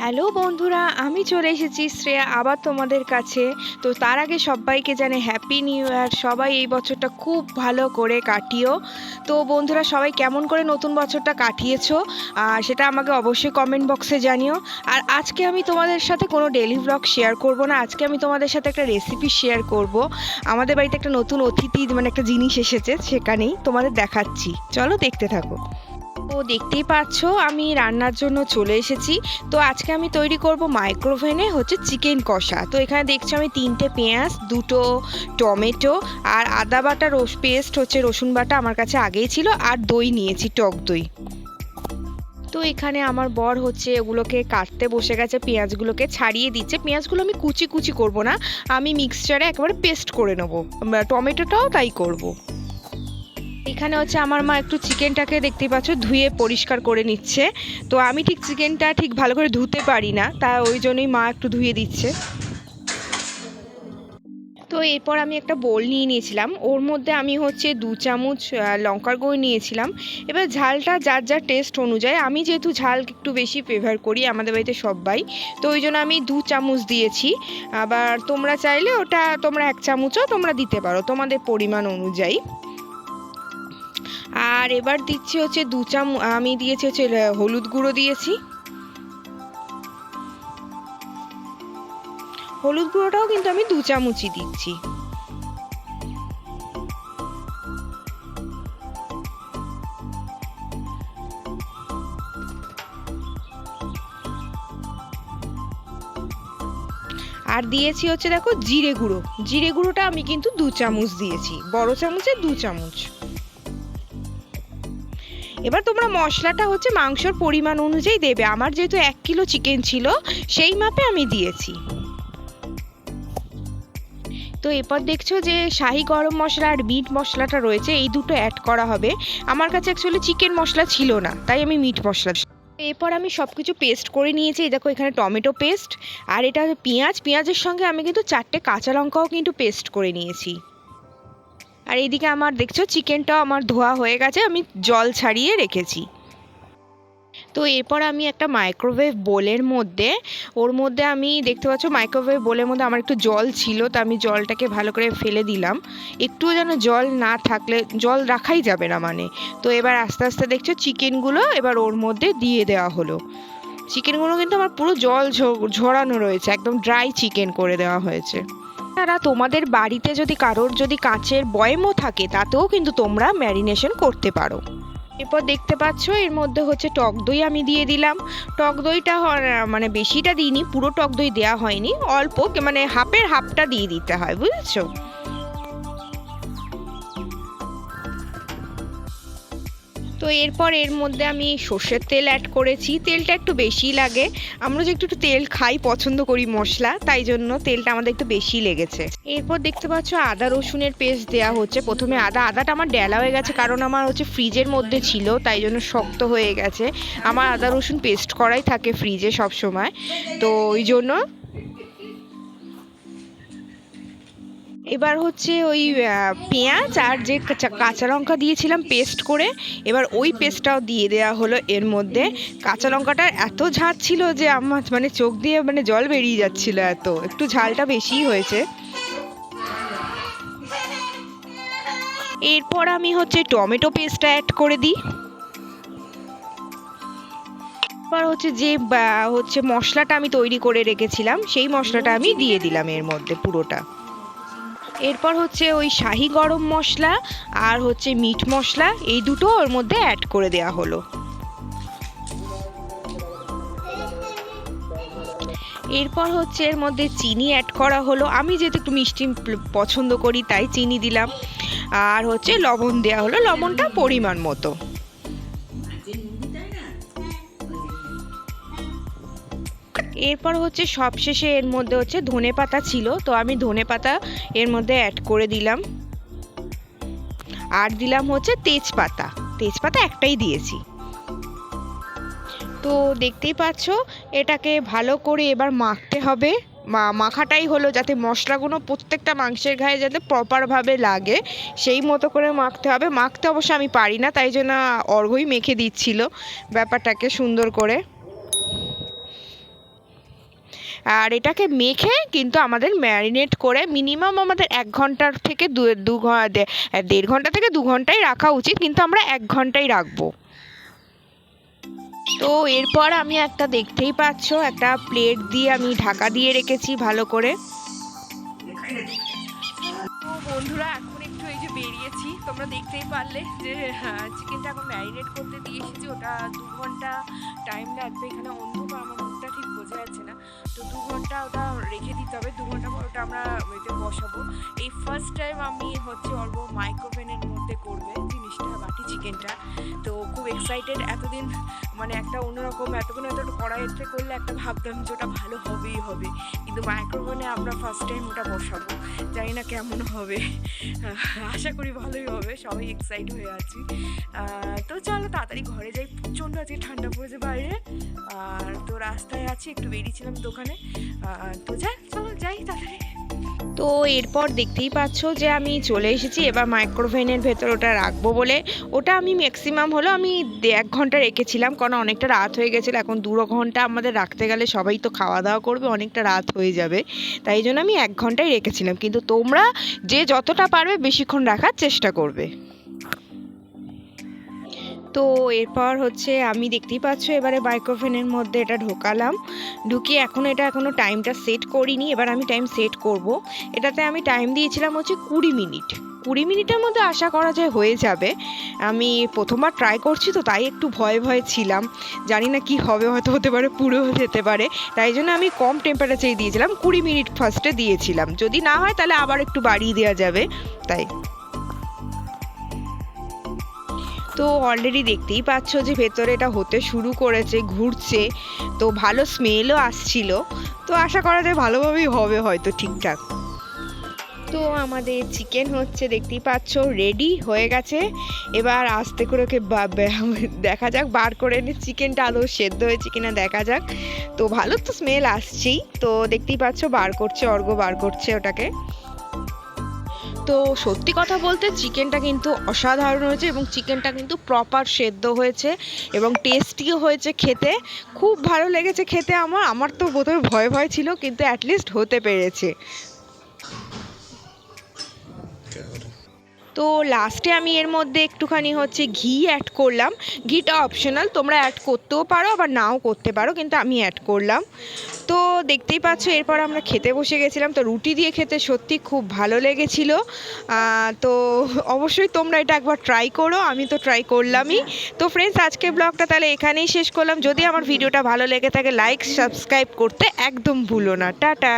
Hello বন্ধুরা, আমি চলে এসেছি শ্রেয়া আবার তোমাদের কাছে। তো তার আগে সবাইকে জানে হ্যাপি নিউ ইয়ার। সবাই এই বছরটা খুব ভালো করে কাটিও। তো বন্ধুরা, সবাই কেমন করে নতুন বছরটা কাটিয়েছো সেটা আমাকে অবশ্যই কমেন্ট বক্সে জানিও। আর আজকে আমি তোমাদের সাথে কোনো ডেইলি ব্লগ শেয়ার করব না, আজকে আমি তোমাদের সাথে একটা রেসিপি শেয়ার করব। আমাদের বাড়িতে একটা নতুন অতিথি একটা জিনিস এসেছে, সেখানেই তোমাদের দেখাচ্ছি, চলো দেখতে থাকো। তো দেখতেই পাচ্ছ আমি রান্নার জন্য চলে এসেছি। তো আজকে আমি তৈরি করব মাইক্রোওভেনে চিকেন কষা। তো এখানে দেখছো আমি 3টে পেঁয়াজ, 2টো টমেটো আর আদা বাটা পেস্ট রসুন বাটা আমার কাছে আগেই ছিল, আর দই নিয়েছি, টক দই। তো এখানে আমার বর ওগুলোকে কাটতে বসে গেছে, পেঁয়াজগুলোকে ছাড়িয়ে দিচ্ছে। পেঁয়াজগুলো আমি কুচি কুচি করব না, আমি মিক্সচারে একেবারে পেস্ট করে নেবো, টমেটোটাও তাই করব। এখানে আমার মা একটু চিকেনটাকে দেখতেই পাচ্ছ ধুয়ে পরিষ্কার করে নিচ্ছে। তো আমি চিকেনটা ঠিক ভালো করে ধুতে পারি না, তা ওই জন্যই মা একটু ধুয়ে দিচ্ছে। তো এরপর আমি একটা বোল নিয়ে নিয়েছিলাম, ওর মধ্যে আমি 2 চামচ লঙ্কার গুঁড়ো নিয়েছিলাম। এবার ঝালটা যার যার টেস্ট অনুযায়ী, আমি যেহেতু ঝাল একটু বেশি প্রেফার করি আমাদের বাড়িতে সবাই, তো ওই জন্য আমি 2 চামচ দিয়েছি। আবার তোমরা চাইলে ওটা 1 চামচও তোমরা দিতে পারো তোমাদের পরিমাণ অনুযায়ী। আর এবার দিচ্ছি 2 চামচ, আমি দিয়েছি হলুদ গুঁড়ো দিয়েছি। হলুদ গুঁড়োটাও কিন্তু আমি 2 চামচই দিচ্ছি। আর দিয়েছি দেখো জিরে গুঁড়ো। জিরে গুঁড়োটা আমি কিন্তু 2 চামচ দিয়েছি, বড় চামচে 2 চামচ। এবার তোমরা মশলাটা মাংসর পরিমাণ অনুযায়ী দেবে, আমার যেহেতু 1 কিলো চিকেন ছিল সেই মাপে আমি দিয়েছি। তো এরপর দেখছো যে শাহি গরম মশলা আর মিট মশলাটা রয়েছে, এই দুটো অ্যাড করা হবে। আমার কাছে অ্যাকচুয়ালি চিকেন মশলা ছিল না, তাই আমি মিট মশলা। এরপর আমি সব কিছু পেস্ট করে নিয়েছি। দেখো এখানে টমেটো পেস্ট, আর এটা পেঁয়াজের সঙ্গে আমি কিন্তু 4টে কাঁচা লঙ্কাও কিন্তু পেস্ট করে নিয়েছি। আর এইদিকে আমার দেখছো চিকেনটাও আমার ধোয়া হয়ে গেছে, আমি জল ছাড়িয়ে রেখেছি। তো এরপর আমি একটা মাইক্রোওয়েভ বোলের মধ্যে, ওর মধ্যে আমি দেখতে পাচ্ছ মাইক্রোওয়েভ বোলের মধ্যে আমার একটু জল ছিল, তো আমি জলটাকে ভালো করে ফেলে দিলাম। একটুও যেন জল না থাকলে জল রাখাই যাবে না তো এবার আস্তে আস্তে দেখছো চিকেনগুলো এবার ওর মধ্যে দিয়ে দেওয়া হলো। চিকেনগুলো কিন্তু আমার পুরো জল ঝরানো রয়েছে, একদম ড্রাই চিকেন করে দেওয়া হয়েছে। তারা তোমাদের বাড়িতে যদি কারোর কাঁচের বয়মও থাকে, তাতেও কিন্তু তোমরা ম্যারিনেশন করতে পারো। এরপর দেখতে পাচ্ছ এর মধ্যে টক দই আমি দিয়ে দিলাম। টক দইটা বেশিটা দিইনি, পুরো টক দই দেওয়া হয়নি, অল্প হাফটা দিয়ে দিতে হয়, বুঝেছো। তো এরপর এর মধ্যে আমি সর্ষের তেল অ্যাড করেছি, তেলটা একটু বেশি লাগে। আমরা যে একটু তেল খাই, পছন্দ করি মশলা, তাই জন্য তেলটা আমাদের একটু বেশি লেগেছে। এরপর দেখতে পাচ্ছ আদা রসুনের পেস্ট দেওয়া হচ্ছে। প্রথমে আদাটা আমার ডেলা হয়ে গেছে, কারণ আমার ফ্রিজের মধ্যে ছিল, তাই জন্য শক্ত হয়ে গেছে। আমার আদা রসুন পেস্ট করাই থাকে ফ্রিজে সব সময়, তো ওই জন্য। এবার ওই পেঁয়াজ আর যে কাঁচা লঙ্কা দিয়েছিলাম পেস্ট করে, এবার ওই পেস্টটাও দিয়ে দেওয়া হলো এর মধ্যে। কাঁচা লঙ্কাটার এত ঝাঁজ ছিল যে আমার চোখ দিয়ে জল বেরিয়ে যাচ্ছিল, একটু ঝালটা বেশিই হয়েছে। এরপর আমি টমেটো পেস্টটা অ্যাড করে দিই। এবার যে মশলাটা আমি তৈরি করে রেখেছিলাম, সেই মশলাটা আমি দিয়ে দিলাম এর মধ্যে পুরোটা। এরপর ওই শাহি গরম মশলা আর মিট মশলা, এই দুটো ওর মধ্যে অ্যাড করে দেওয়া হলো। এরপর এর মধ্যে চিনি অ্যাড করা হলো, আমি যেহেতু একটু মিষ্টি পছন্দ করি তাই চিনি দিলাম। আর লবণ দেওয়া হলো, লবণটা পরিমাণ মতো। এরপর সবশেষে এর মধ্যে ধনেপাতা ছিল, তো আমি ধনেপাতা এর মধ্যে অ্যাড করে দিলাম। আর দিলাম তেজপাতা একটাই দিয়েছি। তো দেখতেই পাচ্ছ এটাকে ভালো করে এবার মাখতে হবে। মাখাটাই হলো যাতে মশলাগুলো প্রত্যেকটা মাংসের গায়ে যাতে প্রপারভাবে লাগে, সেই মতো করে মাখতে হবে। মাখতে অবশ্য আমি পারি না, তাই জন্য অর্ঘ্যই মেখে দিচ্ছিল ব্যাপারটাকে সুন্দর করে। আর এটাকে মেখে কিন্তু আমাদের ম্যারিনেট করে মিনিমাম আমাদের 1 ঘন্টার থেকে 1.5 ঘন্টা থেকে 2 ঘন্টাই রাখা উচিত, কিন্তু আমরা 1 ঘন্টাই রাখবো। তো এরপর আমি দেখতেই পাচ্ছ একটা প্লেট দিয়ে আমি ঢাকা দিয়ে রেখেছি ভালো করে। তো বন্ধুরা এখন একটু এই যে বেরিয়েছি, তোমরা দেখতেই পারলে যে চিকেনটা এখন ম্যারিনেট করতে দিয়ে এসেছি। ওটা 2 ঘন্টা টাইম লাগবে। এখানে অন্ধকার, আমার মুখটা ঠিক বোঝা যাচ্ছে না, তো 2 ঘন্টা ওটা রেখে দিতে হবে। 2 ঘন্টা পর ওটা আমরা ওইতে বসাবো। এই ফার্স্ট টাইম আমি অল্প মাইক্রোওভেনের মধ্যে করবে জিনিসটা, বাটি চিকেনটা। তো খুব এক্সাইটেড। এতদিন একটা অন্যরকম, এতক্ষণ কড়াইতে করলে ভাবতাম যে ওটা ভালো হবেই হবে, কিন্তু মাইক্রোওভেনে আমরা ফার্স্ট টাইম ওটা বসাবো। জানি না কেমন হবে, আশা করি ভালোই হবে। সবাই এক্সাইট হয়ে আছি। তো চলো তাড়াতাড়ি ঘরে যাই, প্রচণ্ড আজকে ঠান্ডা পড়েছে বাইরে। আর তো রাস্তায় আছি, একটু বেরিয়েছিলাম দোকানে। তো চলো যাই তাড়াতাড়ি। তো এরপর দেখতেই পাচ্ছ যে আমি চলে এসেছি। এবার মাইক্রোওভেনের ভেতর ওটা রাখবো বলে ওটা আমি ম্যাক্সিমাম হলো আমি 1 ঘন্টা রেখেছিলাম, কারণ অনেকটা রাত হয়ে গেছিলো। এখন 2 ঘন্টা আমাদের রাখতে গেলে সবাই তো খাওয়া দাওয়া করবে, অনেকটা রাত হয়ে যাবে। তাই জন্য আমি 1 ঘন্টাই রেখেছিলাম, কিন্তু তোমরা যে যতটা পারবে বেশিক্ষণ রাখার চেষ্টা করবে। তো এরপর আমি দেখতেই পাচ্ছ এবারে মাইক্রোওভেনের মধ্যে এটা ঢোকালাম। ঢুকিয়ে এখনও টাইমটা সেট করিনি, এবার আমি টাইম সেট করব। এটাতে আমি টাইম দিয়েছিলাম 20 মিনিট। 20 মিনিটের মধ্যে আশা করা যায় হয়ে যাবে। আমি প্রথমবার ট্রাই করছি, তো তাই একটু ভয়ে ছিলাম, জানি না কি হবে, হয়তো হতে পারে পুড়েও যেতে পারে। তাই জন্য আমি কম টেম্পারেচারে দিয়েছিলাম, 20 মিনিট ফার্স্টে দিয়েছিলাম। যদি না হয় তাহলে আবার একটু বাড়িয়ে দেওয়া যাবে। তাই তো অলরেডি দেখতেই পাচ্ছ যে ভেতরে এটা হতে শুরু করেছে, ঘুরছে। তো ভালো স্মেলও আসছিল। তো আশা করা যায় ভালোভাবেই হবে হয়তো ঠিকঠাক। তো আমাদের চিকেন দেখতেই পাচ্ছ রেডি হয়ে গেছে। এবার আস্তে করে ওকে দেখা যাক, বার করে এনে চিকেনটা আদৌ সেদ্ধ হয়েছে কিনা দেখা যাক। তো ভালো তো স্মেল আসছেই। তো দেখতেই পাচ্ছ বার করছে, বার করছে ওটাকে। তো সত্যি কথা বলতে চিকেনটা কিন্তু অসাধারণ হয়েছে, এবং চিকেনটা কিন্তু প্রপার সেদ্ধ হয়েছে এবং টেস্টিও হয়েছে খেতে। খুব ভালো লেগেছে খেতে। আমার তো প্রথমে ভয় ছিল, কিন্তু অ্যাটলিস্ট হতে পেরেছে। তো লাস্টে আমি এর মধ্যে একটুখানি ঘি অ্যাড করলাম। ঘিটা অপশনাল, তোমরা অ্যাড করতেও পারো আবার নাও করতে পারো, কিন্তু আমি অ্যাড করলাম। তো দেখতেই পাচ্ছ এরপর আমরা খেতে বসে গেছিলাম। তো রুটি দিয়ে খেতে সত্যি খুব ভালো লেগেছিল। তো অবশ্যই তোমরা এটা একবার ট্রাই করো, আমি তো ট্রাই করলামই। তো ফ্রেন্ডস, আজকে ব্লগটা তাহলে এখানেই শেষ করলাম। যদি আমার ভিডিওটা ভালো লেগে থাকে লাইক সাবস্ক্রাইব করতে একদম ভুলো না। টাটা।